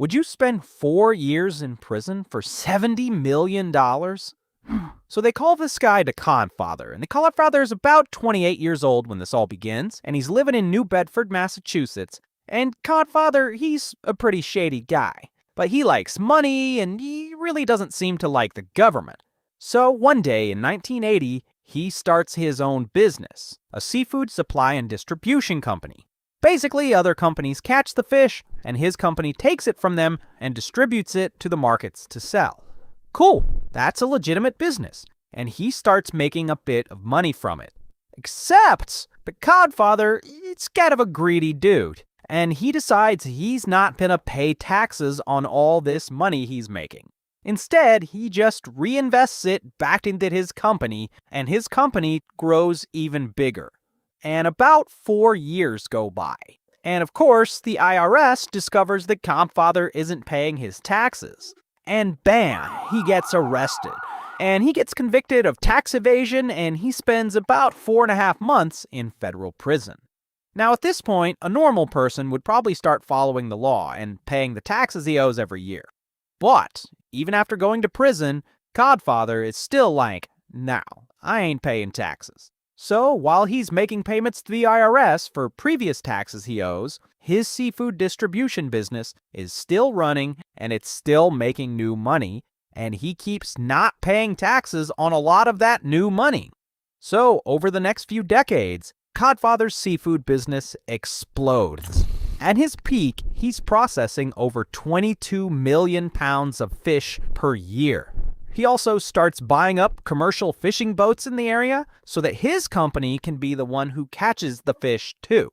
Would you spend 4 years in prison for $70 million? So they call this guy the Codfather, and the Codfather is about 28 years old when this all begins, and he's living in New Bedford, Massachusetts. And Codfather, he's a pretty shady guy, but he likes money, and he really doesn't seem to like the government. So one day in 1980, he starts his own business, a seafood supply and distribution company. Basically, other companies catch the fish, and his company takes it from them and distributes it to the markets to sell. Cool, that's a legitimate business, and he starts making a bit of money from it. Except, the Codfather, it's kind of a greedy dude, and he decides he's not gonna pay taxes on all this money he's making. Instead, he just reinvests it back into his company, and his company grows even bigger. And about 4 years go by. And of course, the IRS discovers that Codfather isn't paying his taxes. And bam, he gets arrested. And he gets convicted of tax evasion, and he spends about 4.5 months in federal prison. Now at this point, a normal person would probably start following the law and paying the taxes he owes every year. But even after going to prison, Codfather is still like, no, I ain't paying taxes. So while he's making payments to the IRS for previous taxes he owes, his seafood distribution business is still running and it's still making new money, and he keeps not paying taxes on a lot of that new money. So over the next few decades, Codfather's seafood business explodes. At his peak, he's processing over 22 million pounds of fish per year. He also starts buying up commercial fishing boats in the area so that his company can be the one who catches the fish too.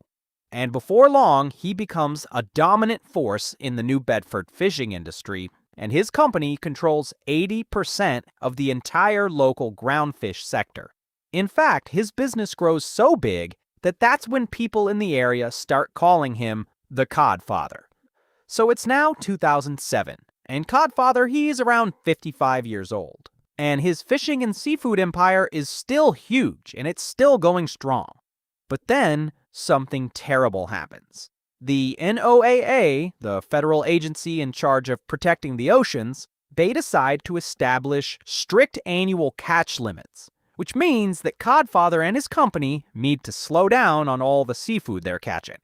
And before long, he becomes a dominant force in the New Bedford fishing industry, and his company controls 80% of the entire local groundfish sector. In fact, his business grows so big that that's when people in the area start calling him the Codfather. So it's now 2007. And Codfather, he's around 55 years old. And his fishing and seafood empire is still huge, and it's still going strong. But then, something terrible happens. The NOAA, the federal agency in charge of protecting the oceans, they decide to establish strict annual catch limits, which means that Codfather and his company need to slow down on all the seafood they're catching.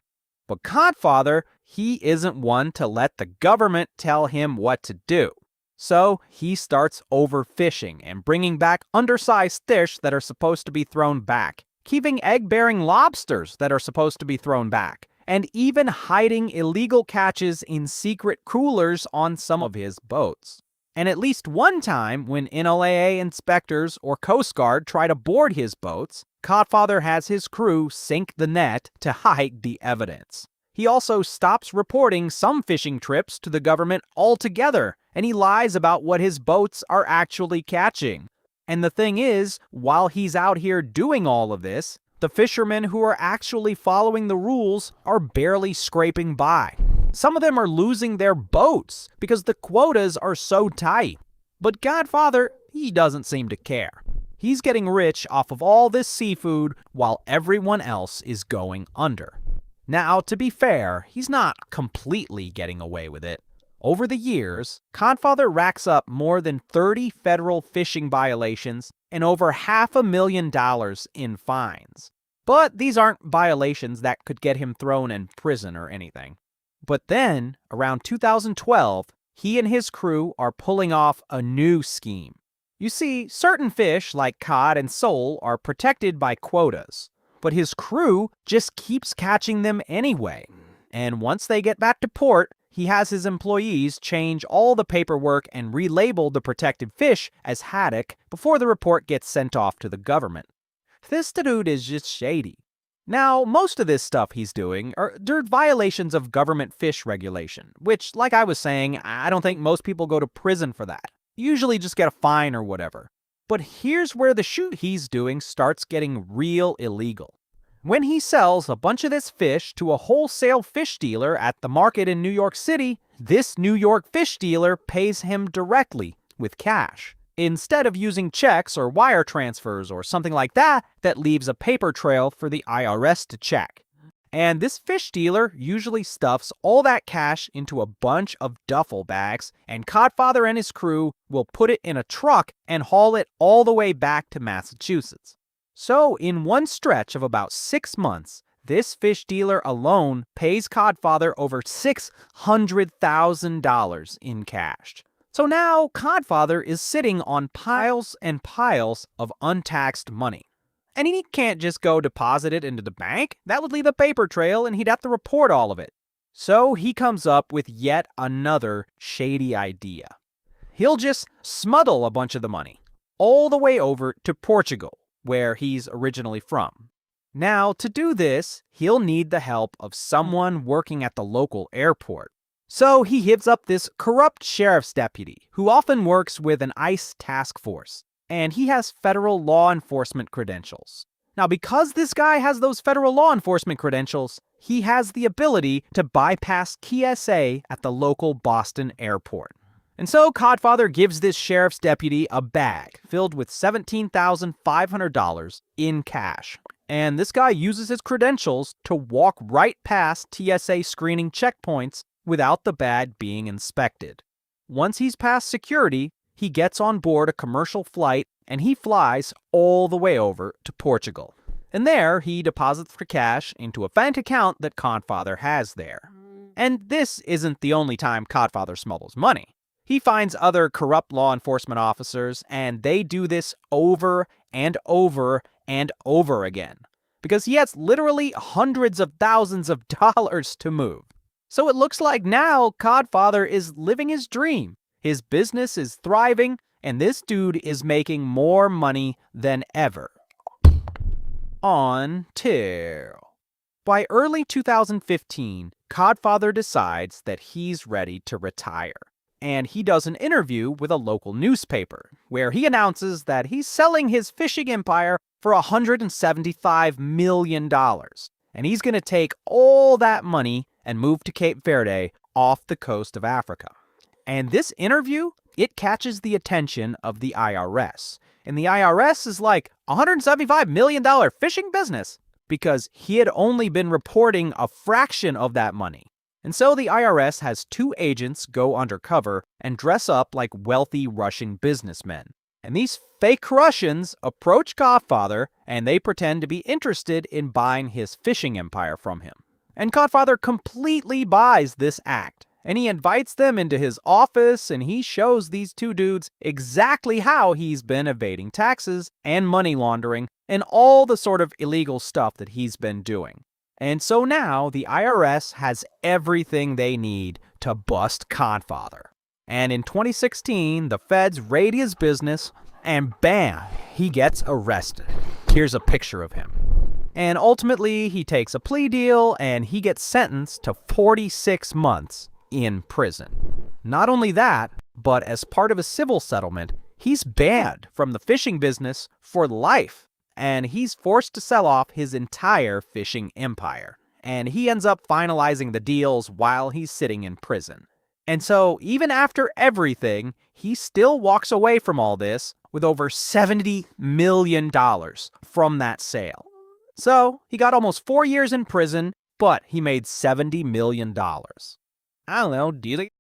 But Codfather, he isn't one to let the government tell him what to do. So he starts overfishing and bringing back undersized fish that are supposed to be thrown back, keeping egg-bearing lobsters that are supposed to be thrown back, and even hiding illegal catches in secret coolers on some of his boats. And at least one time, when NOAA inspectors or Coast Guard try to board his boats, Codfather has his crew sink the net to hide the evidence. He also stops reporting some fishing trips to the government altogether, and he lies about what his boats are actually catching. And the thing is, while he's out here doing all of this, the fishermen who are actually following the rules are barely scraping by. Some of them are losing their boats because the quotas are so tight. But Codfather, he doesn't seem to care. He's getting rich off of all this seafood while everyone else is going under. Now, to be fair, he's not completely getting away with it. Over the years, Codfather racks up more than 30 federal fishing violations and over $500,000 in fines. But these aren't violations that could get him thrown in prison or anything. But then, around 2012, he and his crew are pulling off a new scheme. You see, certain fish like cod and sole are protected by quotas, but his crew just keeps catching them anyway. And once they get back to port, he has his employees change all the paperwork and relabel the protected fish as haddock before the report gets sent off to the government. This dude is just shady. Now, most of this stuff he's doing are violations of government fish regulation, which, like I was saying, I don't think most people go to prison for that. You usually just get a fine or whatever. But here's where the shoot he's doing starts getting real illegal. When he sells a bunch of this fish to a wholesale fish dealer at the market in New York City, this New York fish dealer pays him directly with cash, instead of using checks or wire transfers or something like that that leaves a paper trail for the IRS to check. And this fish dealer usually stuffs all that cash into a bunch of duffel bags, and Codfather and his crew will put it in a truck and haul it all the way back to Massachusetts. So, in one stretch of about 6 months, this fish dealer alone pays Codfather over $600,000 in cash. So now Codfather is sitting on piles and piles of untaxed money. And he can't just go deposit it into the bank. That would leave a paper trail and he'd have to report all of it. So he comes up with yet another shady idea. He'll just smuggle a bunch of the money all the way over to Portugal, where he's originally from. Now, to do this, he'll need the help of someone working at the local airport. So he hits up this corrupt sheriff's deputy who often works with an ICE task force. And he has federal law enforcement credentials. Now, because this guy has those federal law enforcement credentials, he has the ability to bypass TSA at the local Boston airport. And so Codfather gives this sheriff's deputy a bag filled with $17,500 in cash. And this guy uses his credentials to walk right past TSA screening checkpoints without the bag being inspected. Once he's past security, he gets on board a commercial flight and he flies all the way over to Portugal. And there, he deposits the cash into a bank account that Codfather has there. And this isn't the only time Codfather smuggles money. He finds other corrupt law enforcement officers, and they do this over and over and over again, because he has literally hundreds of thousands of dollars to move. So it looks like now Codfather is living his dream. His business is thriving, and this dude is making more money than ever. Until by early 2015, Codfather decides that he's ready to retire. And he does an interview with a local newspaper, where he announces that he's selling his fishing empire for $175 million. And he's going to take all that money and move to Cape Verde off the coast of Africa. And this interview, it catches the attention of the IRS. And the IRS is like, $175 million fishing business? Because he had only been reporting a fraction of that money. And so the IRS has 2 agents go undercover and dress up like wealthy Russian businessmen. And these fake Russians approach Codfather and they pretend to be interested in buying his fishing empire from him. And Codfather completely buys this act. And he invites them into his office and he shows these 2 dudes exactly how he's been evading taxes and money laundering and all the sort of illegal stuff that he's been doing. And so now the IRS has everything they need to bust Codfather. And in 2016, the feds raid his business and bam, he gets arrested. Here's a picture of him. And ultimately, he takes a plea deal and he gets sentenced to 46 months in prison. Not only that, but as part of a civil settlement, he's banned from the fishing business for life. And he's forced to sell off his entire fishing empire. And he ends up finalizing the deals while he's sitting in prison. And so, even after everything, he still walks away from all this with over $70 million from that sale. So, he got almost 4 years in prison, but he made $70 million. I don't know, do you think